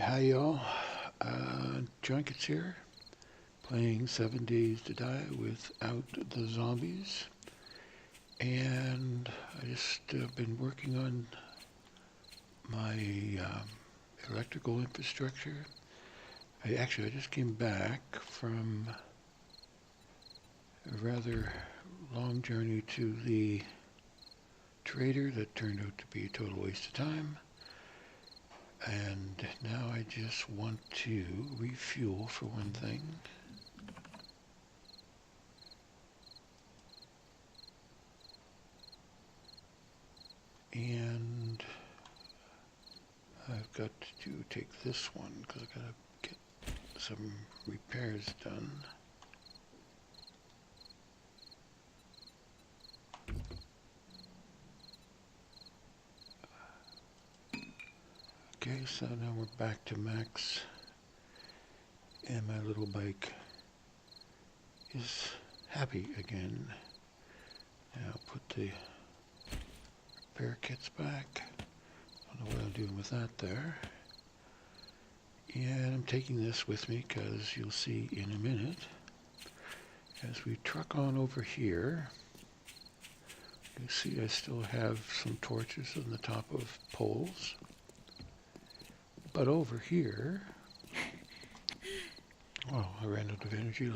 Hi y'all, Junkets here, playing 7 Days to Die without the zombies, and I just been working on my electrical infrastructure. I just came back from a rather long journey to the trader that turned out to be a total waste of time. And now I just want to refuel for one thing. And I've got to take this one because I've got to get some repairs done. Okay, so now we're back to max, and my little bike is happy again. Now I'll put the repair kits back. Don't know what I'm doing with that there. And I'm taking this with me because you'll see in a minute as we truck on over here. You see I still have some torches on the top of poles. But over here, well, I ran out of energy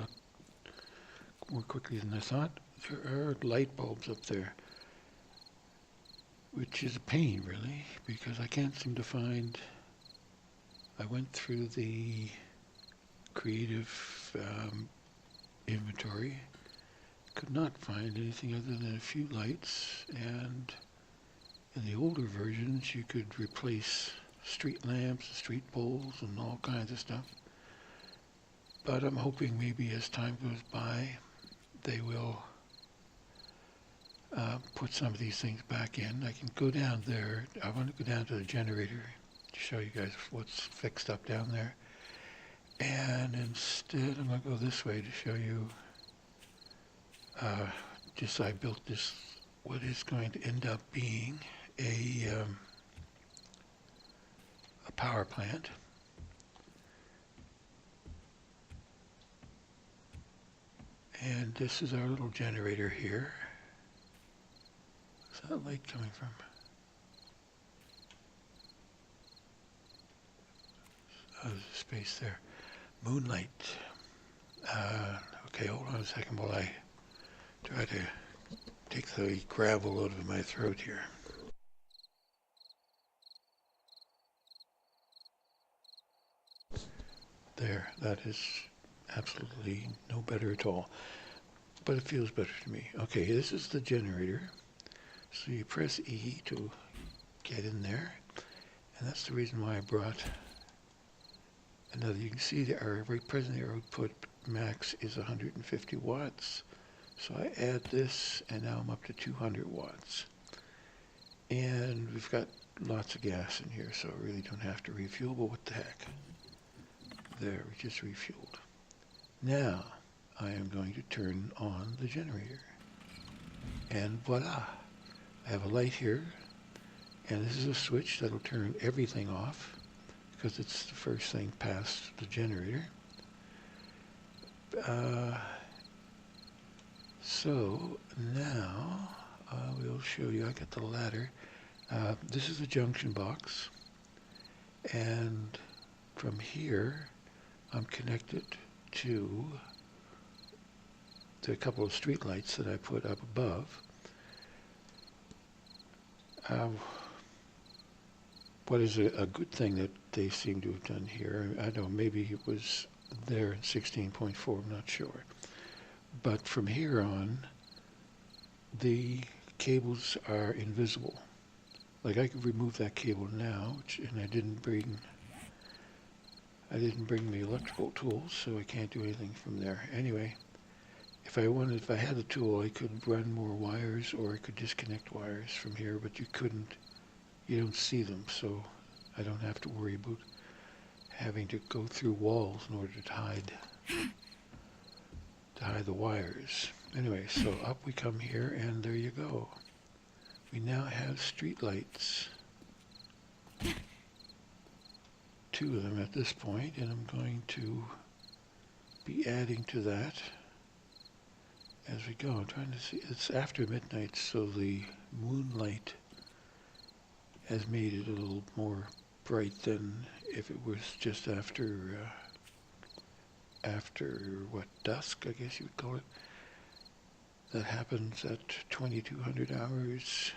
more quickly than I thought. There are light bulbs up there, which is a pain really, because I can't seem to find. I went through the creative inventory, could not find anything other than a few lights, and in the older versions you could replace street lamps, street poles, and all kinds of stuff. But I'm hoping maybe as time goes by, they will put some of these things back in. I can go down there. I want to go down to the generator to show you guys what's fixed up down there. And instead, I'm going to go this way to show you just I built this, what is going to end up being a power plant. And this is our little generator here. Where's that light coming from? Oh, there's a space there. Moonlight. Okay, hold on a second while I try to take the gravel out of my throat here. There, that is absolutely no better at all. But it feels better to me. Okay, this is the generator. So you press E to get in there. And that's the reason why I brought another. You can see that our right present output max is 150 watts. So I add this, and now I'm up to 200 watts. And we've got lots of gas in here, so I really don't have to refuel, but what the heck. There, we just refueled. Now, I am going to turn on the generator. And voila! I have a light here, and this is a switch that'll turn everything off, because it's the first thing past the generator. So now we'll show you. I got the ladder. This is the junction box, and from here I'm connected to a couple of street lights that I put up above. What is a good thing that they seem to have done here, I don't know, maybe it was there in 16.4, I'm not sure. But from here on, the cables are invisible. Like I could remove that cable now, and I didn't bring the electrical tools, so I can't do anything from there. Anyway, if I had the tool, I could run more wires, or I could disconnect wires from here, but you couldn't. You don't see them, so I don't have to worry about having to go through walls in order to hide the wires. Anyway, so up we come here, and there you go. We now have street lights. two of them at this point, and I'm going to be adding to that as we go. I'm trying to see, it's after midnight, so the moonlight has made it a little more bright than if it was just after what, dusk, I guess you would call it. That happens at 2200 hours.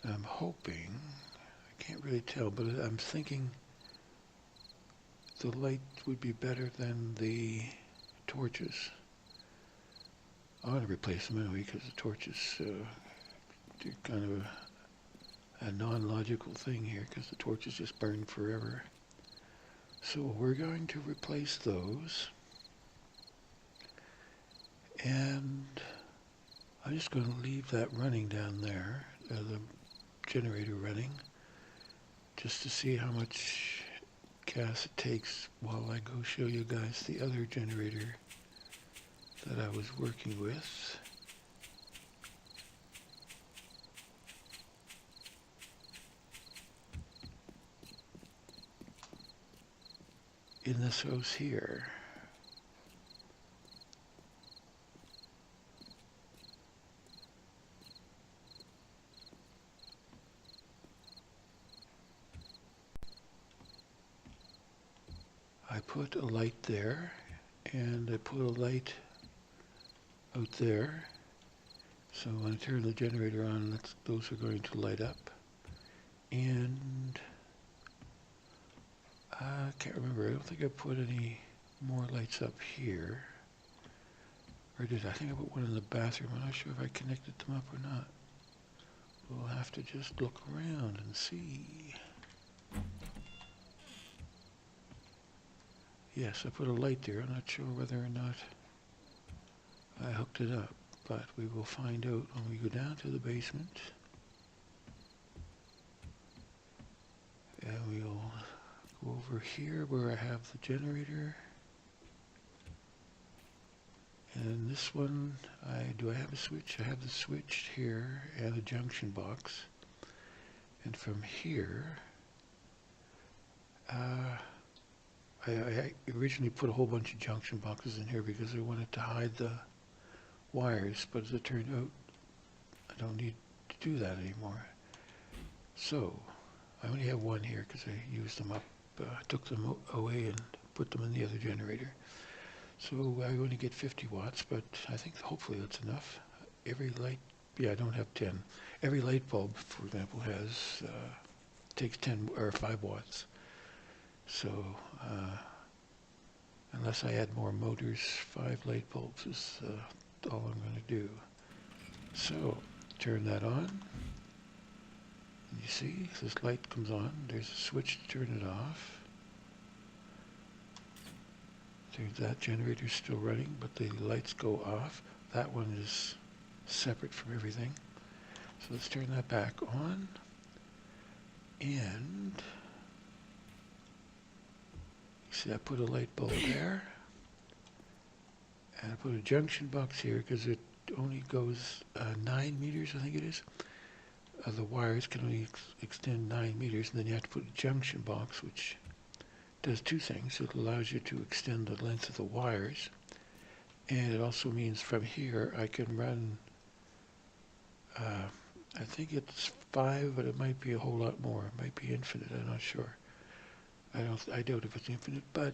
I'm hoping, I can't really tell, but I'm thinking the light would be better than the torches. I want to replace them anyway because the torches, they're kind of a non-logical thing here because the torches just burn forever. So we're going to replace those. And I'm just going to leave that running down there, the generator running, just to see how much gas it takes while I go show you guys the other generator that I was working with. In this house here. I put a light there, and I put a light out there. So when I turn the generator on, those are going to light up. And I can't remember, I don't think I put any more lights up here. Or did I? I think I put one in the bathroom. I'm not sure if I connected them up or not. We'll have to just look around and see. Yes, I put a light there. I'm not sure whether or not I hooked it up, but we will find out when we go down to the basement. And we'll go over here where I have the generator. And this one, do I have a switch? I have the switch here and a junction box. And from here, I originally put a whole bunch of junction boxes in here because I wanted to hide the wires, but as it turned out, I don't need to do that anymore. So, I only have one here because I used them up, took them away and put them in the other generator. So I only get 50 watts, but I think hopefully that's enough. Every light, yeah, I don't have 10. Every light bulb, for example, takes 10 or 5 watts. So unless I add more motors, 5 light bulbs is all I'm going to do. So turn that on. And you see, this light comes on. There's a switch to turn it off. That generator's still running, but the lights go off. That one is separate from everything. So let's turn that back on. And you see I put a light bulb there. And I put a junction box here because it only goes 9 meters, I think it is. The wires can only extend 9 meters, and then you have to put a junction box, which does two things. It allows you to extend the length of the wires, and it also means from here I can run, I think it's 5, but it might be a whole lot more. It might be infinite, I'm not sure. I doubt if it's infinite, but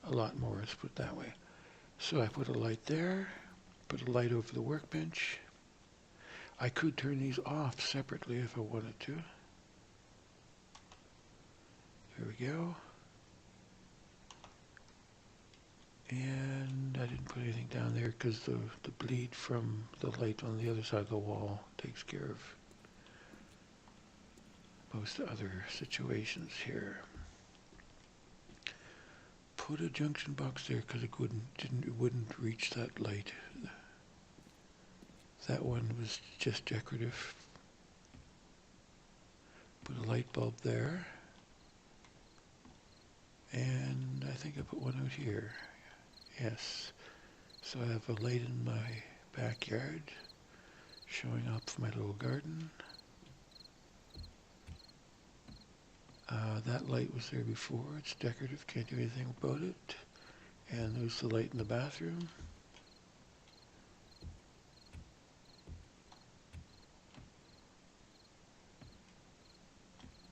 a lot more, let's put it that way. So I put a light there, put a light over the workbench. I could turn these off separately if I wanted to. There we go. And I didn't put anything down there because the bleed from the light on the other side of the wall takes care of most other situations here. Put a junction box there because it wouldn't reach that light. That one was just decorative. Put a light bulb there. And I think I put one out here. Yes. So I have a light in my backyard showing up my little garden. That light was there before. It's decorative, can't do anything about it. And there's the light in the bathroom.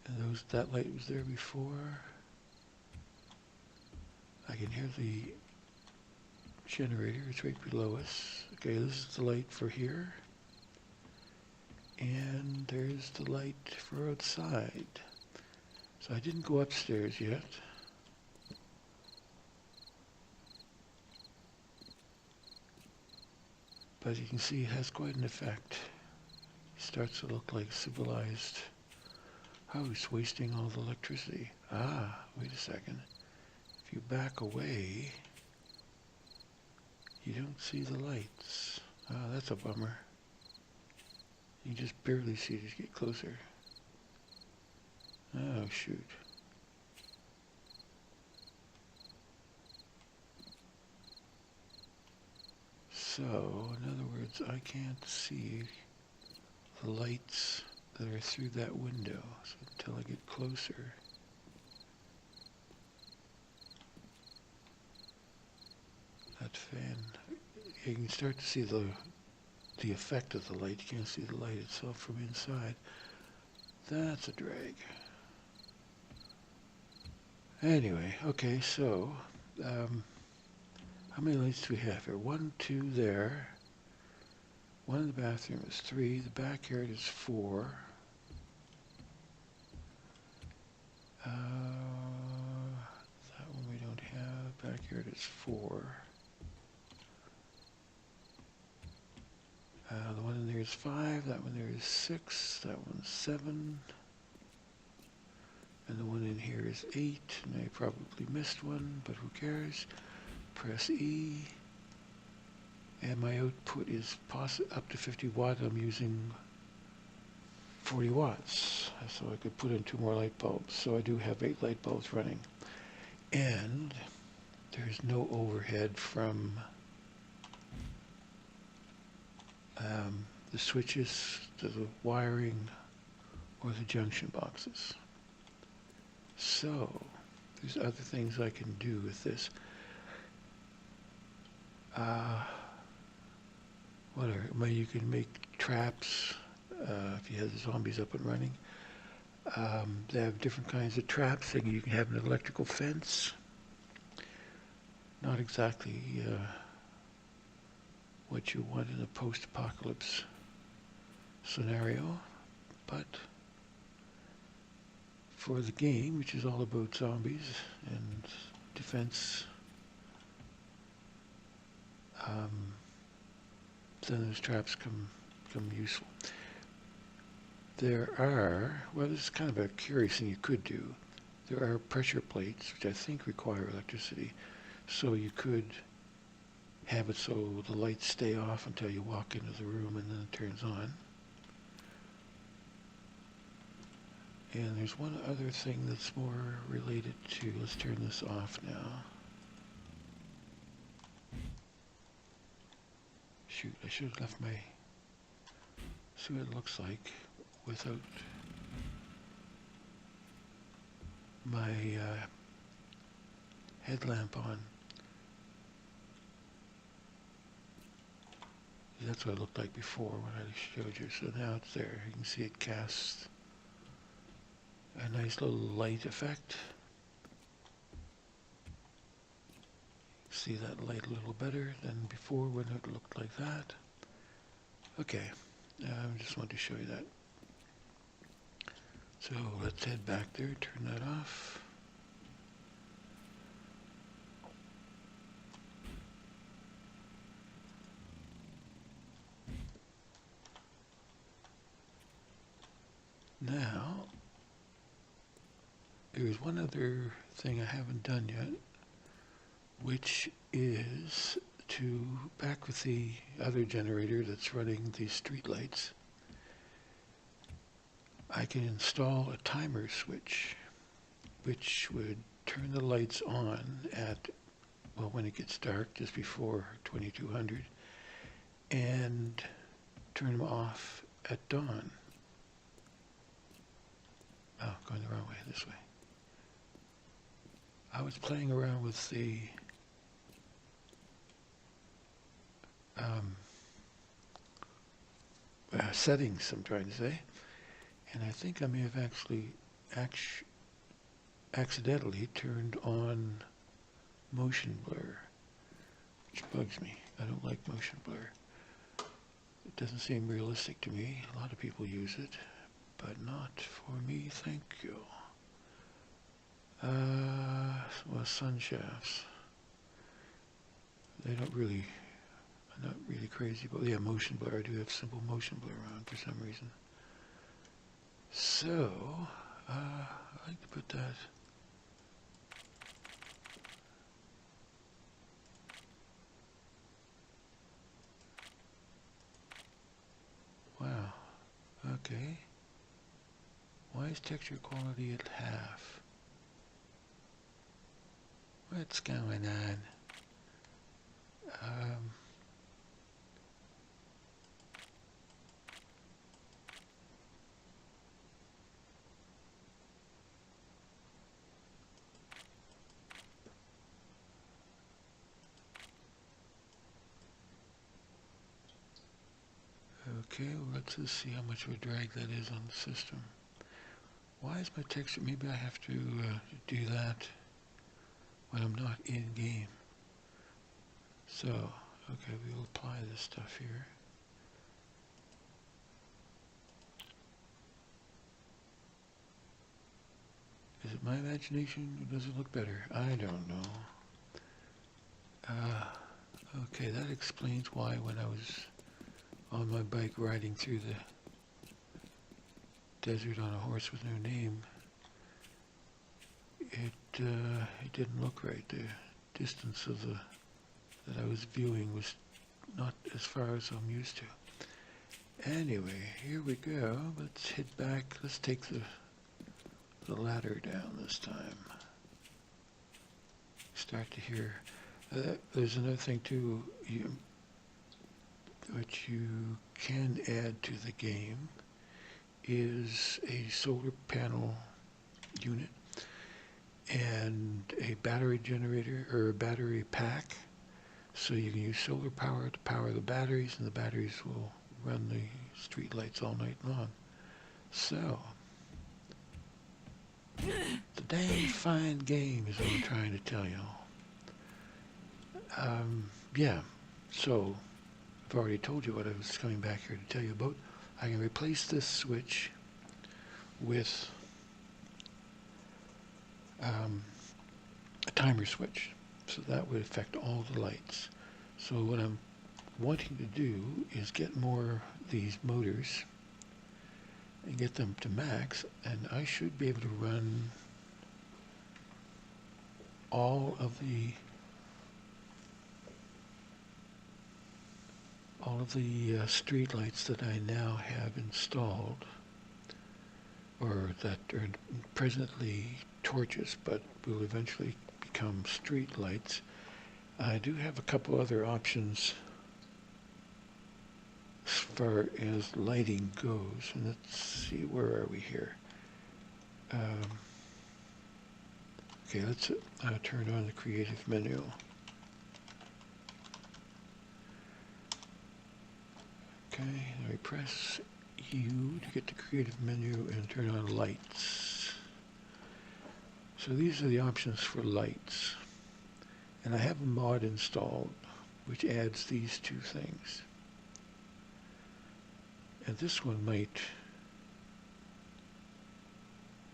And that light was there before. I can hear the generator. It's right below us. Okay, this is the light for here. And there's the light for outside. So I didn't go upstairs yet. But you can see it has quite an effect. It starts to look like civilized. Oh, it's wasting all the electricity. Ah, wait a second. If you back away, you don't see the lights. Ah, that's a bummer. You can just barely see it as you get closer. Oh, shoot. So, in other words, I can't see the lights that are through that window so until I get closer. That fan, you can start to see the effect of the light. You can't see the light itself from inside. That's a drag. Anyway, okay, so how many lights do we have here? 1, 2 there. One in the bathroom is 3. The backyard is 4. That one we don't have. Backyard is 4. The one in there is 5. That one there is 6. That one's 7. And the one in here is 8. And I probably missed one, but who cares? Press E. And my output is up to 50 watt. I'm using 40 watts. So I could put in 2 more light bulbs. So I do have 8 light bulbs running. And there's no overhead from the switches to the wiring or the junction boxes. So there's other things I can do with this. Whatever. Well, you can make traps if you have the zombies up and running. They have different kinds of traps. You can have an electrical fence. Not exactly what you want in a post-apocalypse scenario, but for the game, which is all about zombies and defense, then those traps come useful. There are, well, this is kind of a curious thing you could do. There are pressure plates, which I think require electricity, so you could have it so the lights stay off until you walk into the room and then it turns on. And there's one other thing that's more related to, let's turn this off now. Shoot, I should have left my, see what it looks like without my headlamp on. That's what it looked like before when I showed you. So now it's there. You can see it casts a nice little light effect. See that light a little better than before when it looked like that. Okay, I just wanted to show you that. So let's head back there, turn that off. Now, there's one other thing I haven't done yet, which is to, back with the other generator that's running the street lights, I can install a timer switch, which would turn the lights on at, well, when it gets dark, just before 2200, and turn them off at dawn. Oh, going the wrong way, this way. I was playing around with the um, settings, I'm trying to say, and I think I may have actually accidentally turned on motion blur, which bugs me. I don't like motion blur. It doesn't seem realistic to me. A lot of people use it, but not for me, thank you. Well, sun shafts. They don't really, I'm not really crazy, but yeah, motion blur. I do have simple motion blur on for some reason. So, I like to put that. Wow. Okay. Why is texture quality at half? What's going on? Okay, well, let's just see how much of a drag that is on the system. Why is my texture? Maybe I have to do that when I'm not in game. So, okay, we'll apply this stuff here. Is it my imagination or does it look better? I don't know. Okay, that explains why when I was on my bike riding through the desert on a horse with no name, it didn't look right. The distance of that I was viewing was not as far as I'm used to. Anyway, here we go. Let's head back. Let's take the ladder down this time. Start to hear. There's another thing too. What you can add to the game is a solar panel unit and a battery generator or a battery pack. So you can use solar power to power the batteries, and the batteries will run the street lights all night long. So, the dang fine game is what I'm trying to tell you. Yeah, so I've already told you what I was coming back here to tell you about. I can replace this switch with a timer switch. So that would affect all the lights. So what I'm wanting to do is get more of these motors and get them to max, and I should be able to run all of the street lights that I now have installed, or that are presently torches but will eventually become street lights. I do have a couple other options as far as lighting goes, and let's see, where are we here? Okay, let's turn on the creative menu. Okay, I press U to get the creative menu and turn on lights. So these are the options for lights. And I have a mod installed which adds these two things. And this one might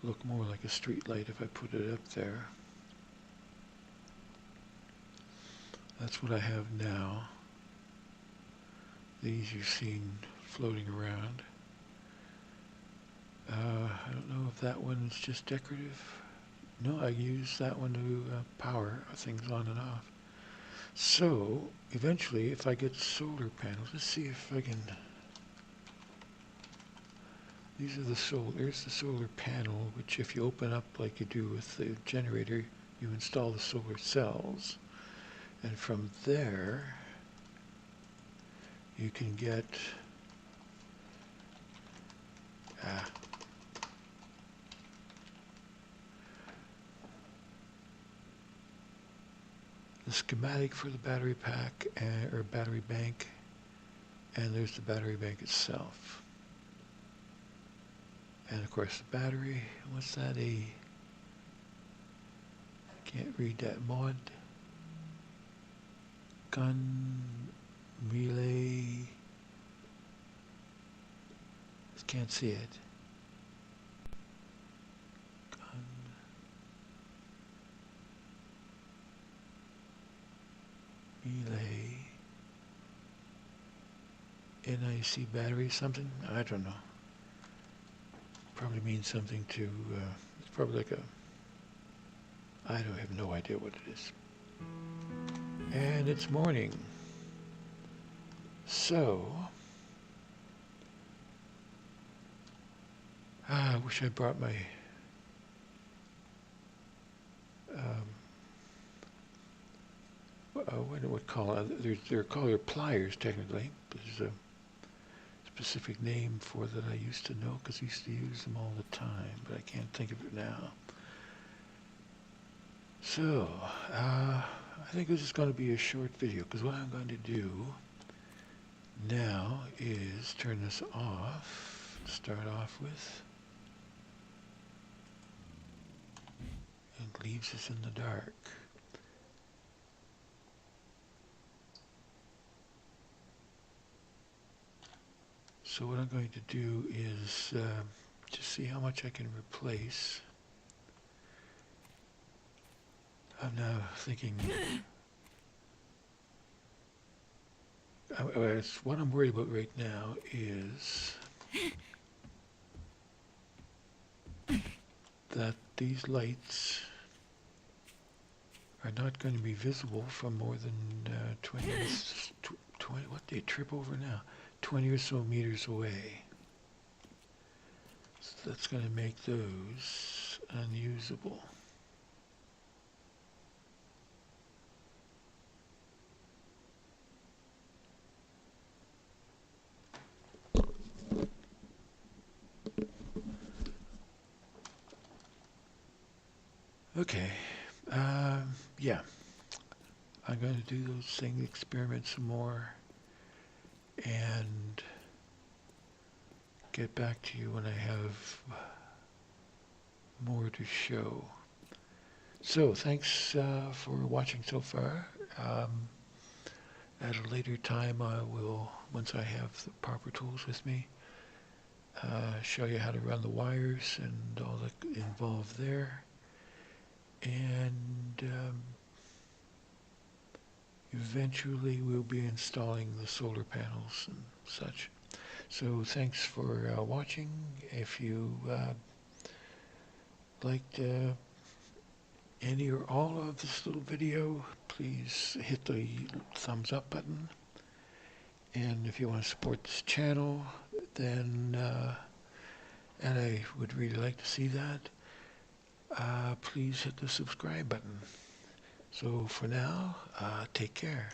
look more like a street light if I put it up there. That's what I have now. These you've seen floating around. I don't know if that one's just decorative. No, I use that one to power things on and off. So, eventually, if I get solar panels, let's see if I can... These are the solar, there's the solar panel, which if you open up like you do with the generator, you install the solar cells. And from there, you can get... the schematic for the battery pack or battery bank, and there's the battery bank itself. And of course the battery, what's that, can't read that, mod, gun, relay, just can't see it. Gun, relay, NIC battery, something, I don't know. Probably means something to, it's probably like I have no idea what it is. And it's morning. So, I wish I brought my, what do we call it? They're called your pliers, technically. There's a specific name for that I used to know because I used to use them all the time, but I can't think of it now. So, I think this is going to be a short video because what I'm going to do now is turn this off to start off with. It leaves us in the dark. So what I'm going to do is just see how much I can replace. I'm now thinking, what I'm worried about right now is that these lights are not going to be visible from more than 20, what they trip over now, 20 or so meters away. So that's going to make those unusable. Okay, yeah, I'm going to do those things, experiment some more, and get back to you when I have more to show. So thanks for watching so far. At a later time I will, once I have the proper tools with me, show you how to run the wires and all that involved there. And eventually we'll be installing the solar panels and such. So thanks for watching. If you liked any or all of this little video, please hit the thumbs up button. And if you want to support this channel, then, and I would really like to see that, please hit the subscribe button. So for now, take care.